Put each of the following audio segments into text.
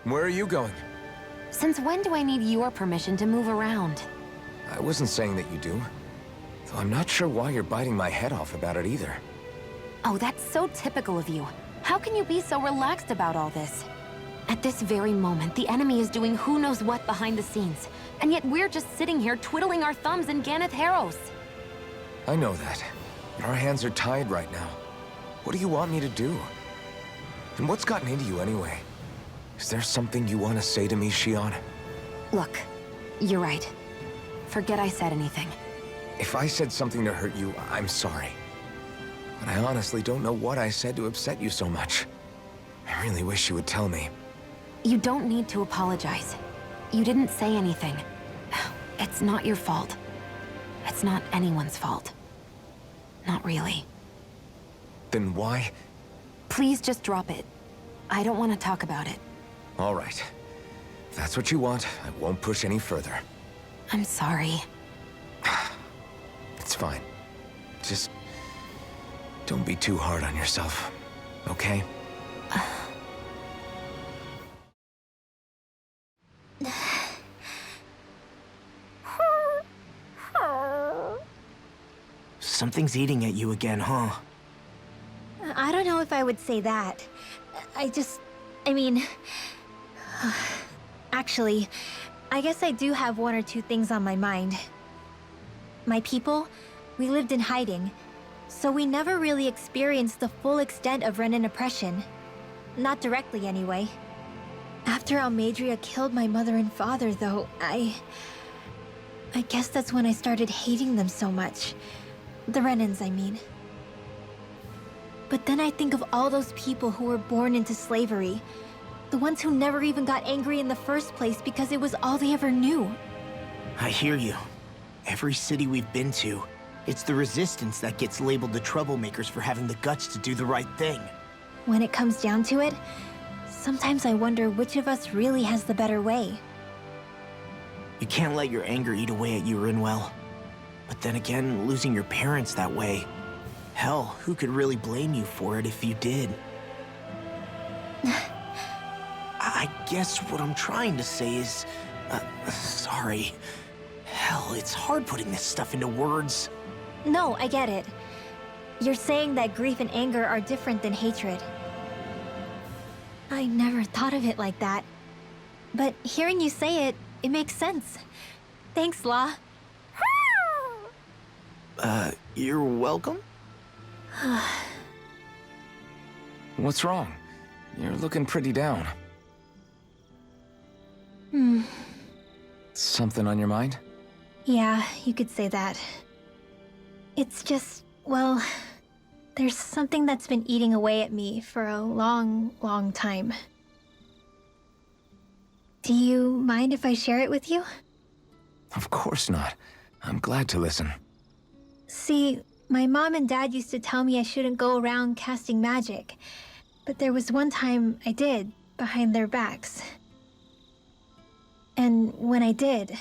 Where are you going? Since when do I need your permission to move around? I wasn't saying that you do. Though I'm not sure why you're biting my head off about it either. Oh, that's so typical of you. How can you be so relaxed about all this? At this very moment, the enemy is doing who knows what behind the scenes. And yet we're just sitting here twiddling our thumbs in Ganeth Haros. I know that. But our hands are tied right now. What do you want me to do? And what's gotten into you anyway? Is there something you want to say to me, Shionne? Look, you're right. Forget I said anything. If I said something to hurt you, I'm sorry. But I honestly don't know what I said to upset you so much. I really wish you would tell me. You don't need to apologize. You didn't say anything. It's not your fault. It's not anyone's fault. Not really. Then why? Please just drop it. I don't want to talk about it. All right. If that's what you want, I won't push any further. I'm sorry. It's fine. Just don't be too hard on yourself, okay? Something's eating at you again, huh? I don't know if I would say that. I mean... Actually, I guess I do have one or two things on my mind. My people, we lived in hiding, so we never really experienced the full extent of Renan oppression. Not directly, anyway. After Almeidrea killed my mother and father, though, I guess that's when I started hating them so much. The Renans, I mean. But then I think of all those people who were born into slavery. The ones who never even got angry in the first place because it was all they ever knew. I hear you. Every city we've been to, it's the Resistance that gets labeled the troublemakers for having the guts to do the right thing. When it comes down to it, sometimes I wonder which of us really has the better way. You can't let your anger eat away at you, Rinwell. But then again, losing your parents that way... Hell, who could really blame you for it if you did? I guess what I'm trying to say is... sorry. Hell, it's hard putting this stuff into words. No, I get it. You're saying that grief and anger are different than hatred. I never thought of it like that. But hearing you say it, it makes sense. Thanks, Law. You're welcome? What's wrong? You're looking pretty down. Something on your mind? Yeah, you could say that. It's just, well, there's something that's been eating away at me for a long, long time. Do you mind if I share it with you? Of course not. I'm glad to listen. See, my mom and dad used to tell me I shouldn't go around casting magic. But there was one time I did, behind their backs. And when I did,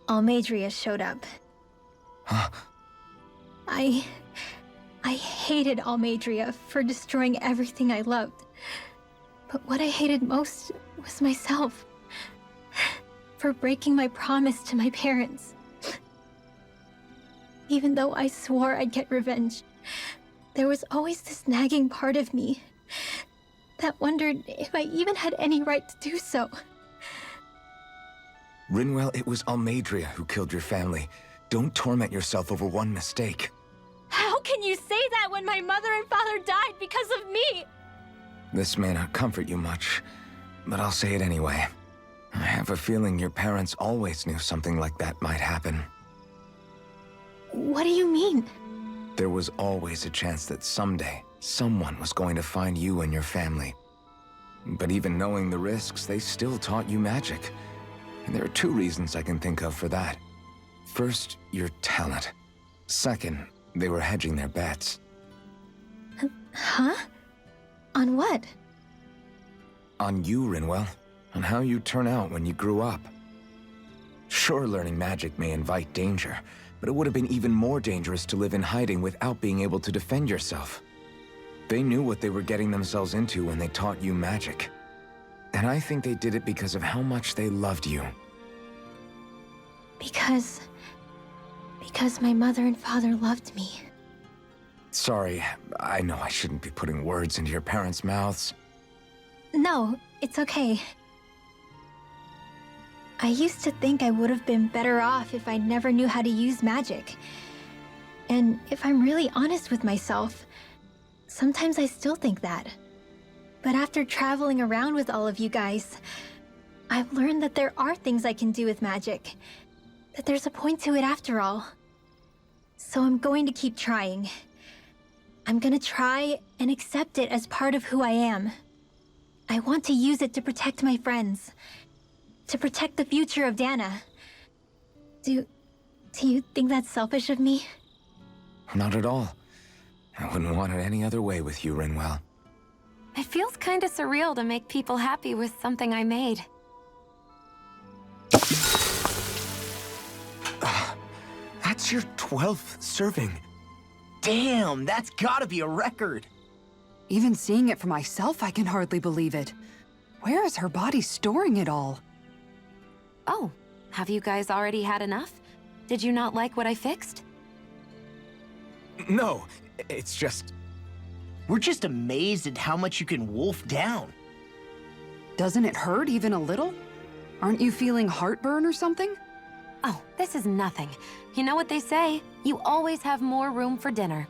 Almeidrea showed up. Huh? I hated Almeidrea for destroying everything I loved. But what I hated most was myself. For breaking my promise to my parents. Even though I swore I'd get revenge, there was always this nagging part of me that wondered if I even had any right to do so. Rinwell, it was Almeidrea who killed your family. Don't torment yourself over one mistake. How can you say that when my mother and father died because of me? This may not comfort you much, but I'll say it anyway. I have a feeling your parents always knew something like that might happen. What do you mean? There was always a chance that someday, someone was going to find you and your family. But even knowing the risks, they still taught you magic. And there are two reasons I can think of for that. First, your talent. Second, they were hedging their bets. Huh? On what? On you, Rinwell. On how you turn out when you grew up. Sure, learning magic may invite danger, but it would have been even more dangerous to live in hiding without being able to defend yourself. They knew what they were getting themselves into when they taught you magic. And I think they did it because of how much they loved you. Because my mother and father loved me. Sorry, I know I shouldn't be putting words into your parents' mouths. No, it's okay. I used to think I would have been better off if I never knew how to use magic. And if I'm really honest with myself, sometimes I still think that. But after traveling around with all of you guys, I've learned that there are things I can do with magic. That there's a point to it after all. So I'm going to keep trying. I'm gonna try and accept it as part of who I am. I want to use it to protect my friends. To protect the future of Dana. Do you think that's selfish of me? Not at all. I wouldn't want it any other way with you, Rinwell. It feels kinda surreal to make people happy with something I made. That's your 12th serving. Damn, that's gotta be a record. Even seeing it for myself, I can hardly believe it. Where is her body storing it all? Oh, have you guys already had enough? Did you not like what I fixed? No, it's just... We're just amazed at how much you can wolf down. Doesn't it hurt even a little? Aren't you feeling heartburn or something? Oh, this is nothing. You know what they say? You always have more room for dinner.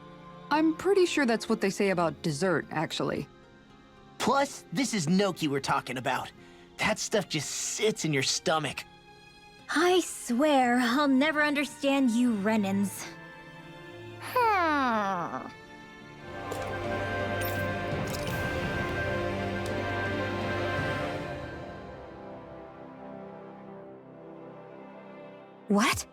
I'm pretty sure that's what they say about dessert, actually. Plus, this is Noki we're talking about. That stuff just sits in your stomach. I swear I'll never understand you Renans. What?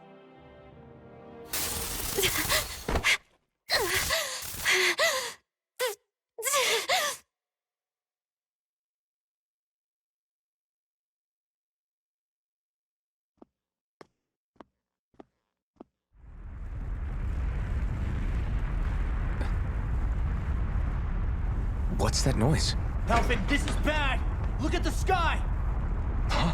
What's that noise? Alvin, this is bad! Look at the sky! Huh?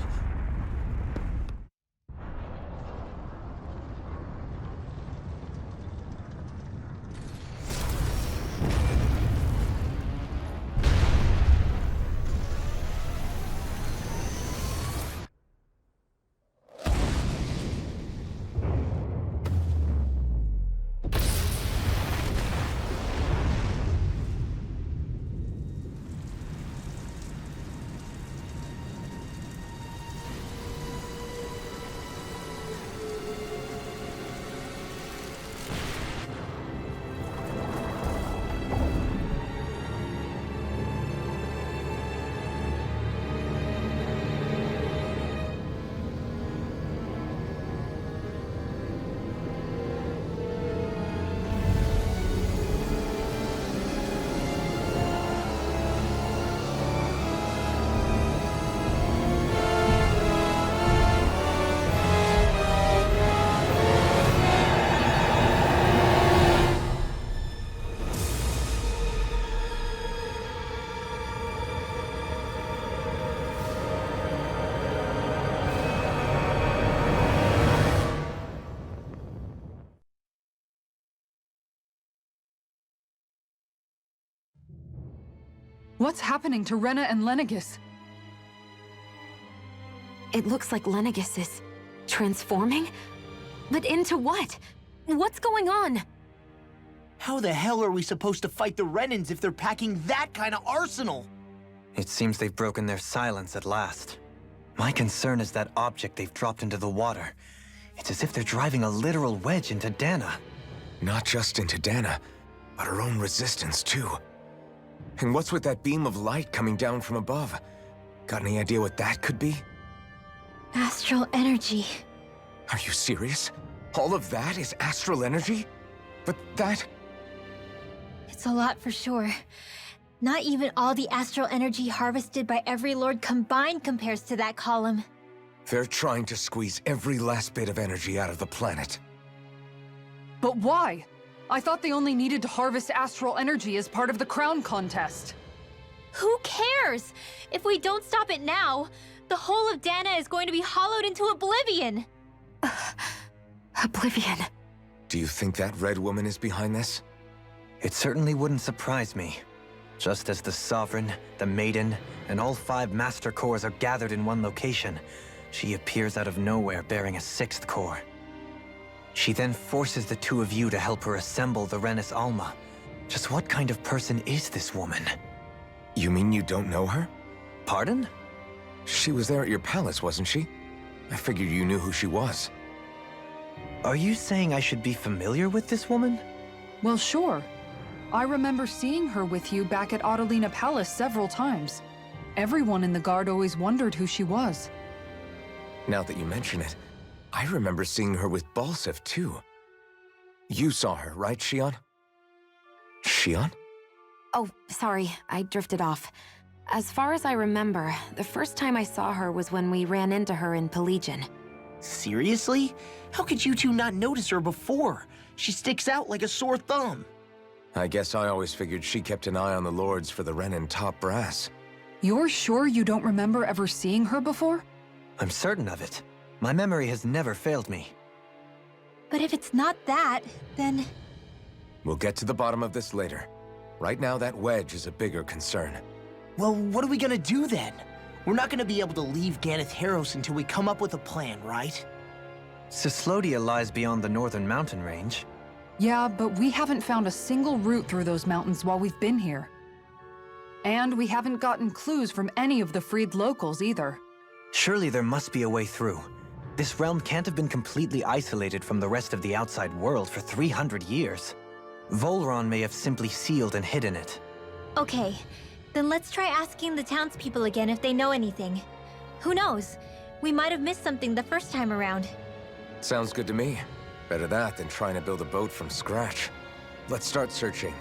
What's happening to Rena and Lenegis? It looks like Lenegis is transforming? But into what? What's going on? How the hell are we supposed to fight the Renans if they're packing that kind of arsenal? It seems they've broken their silence at last. My concern is that object they've dropped into the water. It's as if they're driving a literal wedge into Dana. Not just into Dana, but her own resistance, too. And what's with that beam of light coming down from above? Got any idea what that could be? Astral energy. Are you serious? All of that is astral energy? But that... It's a lot for sure. Not even all the astral energy harvested by every lord combined compares to that column. They're trying to squeeze every last bit of energy out of the planet. But why? I thought they only needed to harvest astral energy as part of the crown contest. Who cares? If we don't stop it now, the whole of Dana is going to be hollowed into oblivion. Oblivion. Do you think that red woman is behind this? It certainly wouldn't surprise me. Just as the Sovereign, the Maiden, and all 5 Master Cores are gathered in one location, she appears out of nowhere bearing a 6th core. She then forces the 2 of you to help her assemble the Renis Alma. Just what kind of person is this woman? You mean you don't know her? Pardon? She was there at your palace, wasn't she? I figured you knew who she was. Are you saying I should be familiar with this woman? Well, sure. I remember seeing her with you back at Adelina Palace several times. Everyone in the Guard always wondered who she was. Now that you mention it, I remember seeing her with Balsif, too. You saw her, right, Shion? Shion? Oh, sorry, I drifted off. As far as I remember, the first time I saw her was when we ran into her in Pelegion. Seriously? How could you two not notice her before? She sticks out like a sore thumb. I guess I always figured she kept an eye on the Lords for the Renin top brass. You're sure you don't remember ever seeing her before? I'm certain of it. My memory has never failed me. But if it's not that, then... We'll get to the bottom of this later. Right now, that wedge is a bigger concern. Well, what are we gonna do then? We're not gonna be able to leave Ganeth Haros until we come up with a plan, right? Cyslodia lies beyond the northern mountain range. Yeah, but we haven't found a single route through those mountains while we've been here. And we haven't gotten clues from any of the freed locals either. Surely there must be a way through. This realm can't have been completely isolated from the rest of the outside world for 300 years. Volron may have simply sealed and hidden it. Okay, then let's try asking the townspeople again if they know anything. Who knows? We might have missed something the first time around. Sounds good to me. Better that than trying to build a boat from scratch. Let's start searching.